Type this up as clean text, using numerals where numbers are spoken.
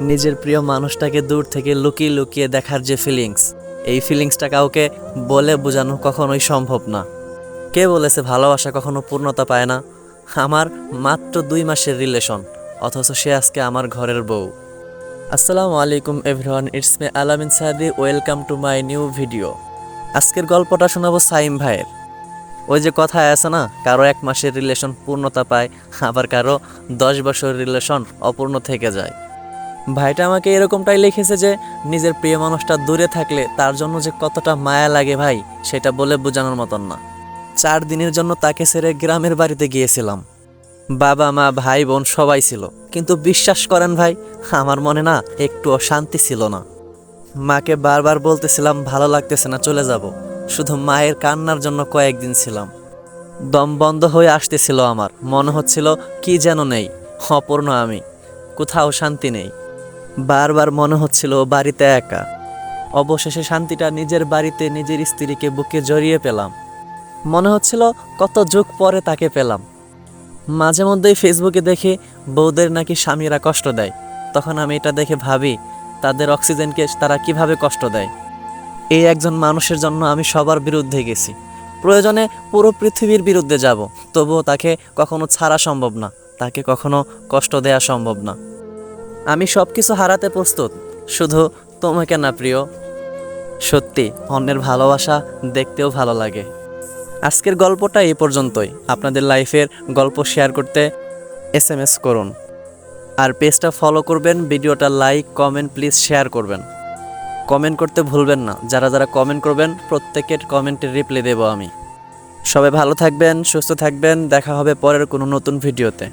নিজের প্রিয় মানুষটাকে দূর থেকে লুকিয়ে লুকিয়ে দেখার যে ফিলিংস, এই ফিলিংসটা কাউকে বলে বোঝানো কখনোই সম্ভব না। কে বলেছে ভালোবাসা কখনো পূর্ণতা পায় না? আমার মাত্র 2 মাসের রিলেশন, অথচ সে আজকে আমার ঘরের বউ। আসসালামু আলাইকুম এভরিওয়ান, ইটস মি আলামিন সাদি, welcome to my new video. আজকের গল্পটা শোনাবো সাইম ভাইয়ের। ওই যে কথায় আছে না, কারো 1 মাসের রিলেশন পূর্ণতা পায়, আবার কারো 10 বছরের রিলেশন অপূর্ণ থেকে যায়। ভাইটা আমাকে এরকমটাই লিখেছে যে নিজের প্রিয় মানুষটা দূরে থাকলে তার জন্য যে কতটা মায়া লাগে ভাই, সেটা বলে বোঝানোর মতন না। 4 দিনের জন্য তাকে ছেড়ে গ্রামের বাড়িতে গিয়েছিলাম। বাবা মা ভাই বোন সবাই ছিল, কিন্তু বিশ্বাস করেন ভাই, আমার মনে না একটুও শান্তি ছিল না। মাকে বারবার বলতেছিলাম ভালো লাগতেছে না, চলে যাব। শুধু মায়ের কান্নার জন্য কয়েকদিন ছিলাম। দম বন্ধ হয়ে আসতেছিল আমার, মনে হচ্ছিল কি যেন নেই, অপূর্ণ আমি, কোথাও শান্তি নেই। বারবার মনে হচ্ছিল বাড়িতে একা। অবশেষে শান্তিটা নিজের বাড়িতে নিজের স্ত্রীকে বুকে জড়িয়ে পেলাম। মনে হচ্ছিল কত যুগ পরে তাকে পেলাম। মাঝে মধ্যেই ফেসবুকে দেখি বউদের নাকি স্বামীরা কষ্ট দেয়, তখন আমি এটা দেখে ভাবি তাদের অক্সিজেনকে তারা কিভাবে কষ্ট দেয়। এই একজন মানুষের জন্য আমি সবার বিরুদ্ধে গেছি, প্রয়োজনে পুরো পৃথিবীর বিরুদ্ধে যাব, তবুও তাকে কখনো ছাড়া সম্ভব না, তাকে কখনো কষ্ট দেয়া সম্ভব না। আমি সব কিছু হারাতে প্রস্তুত, শুধু তোমাকে না প্রিয়। সত্যি অন্যের ভালোবাসা দেখতেও ভালো লাগে। আজকের গল্পটা এই পর্যন্তই। আপনাদের লাইফের গল্প শেয়ার করতে SMS করুন, আর পেজটা ফলো করবেন, ভিডিওটা লাইক কমেন্ট প্লিজ শেয়ার করবেন। কমেন্ট করতে ভুলবেন না, যারা যারা কমেন্ট করবেন প্রত্যেকের কমেন্টের রিপ্লাই দেব আমি। সবাই ভালো থাকবেন, সুস্থ থাকবেন, দেখা হবে পরের কোনো নতুন ভিডিওতে।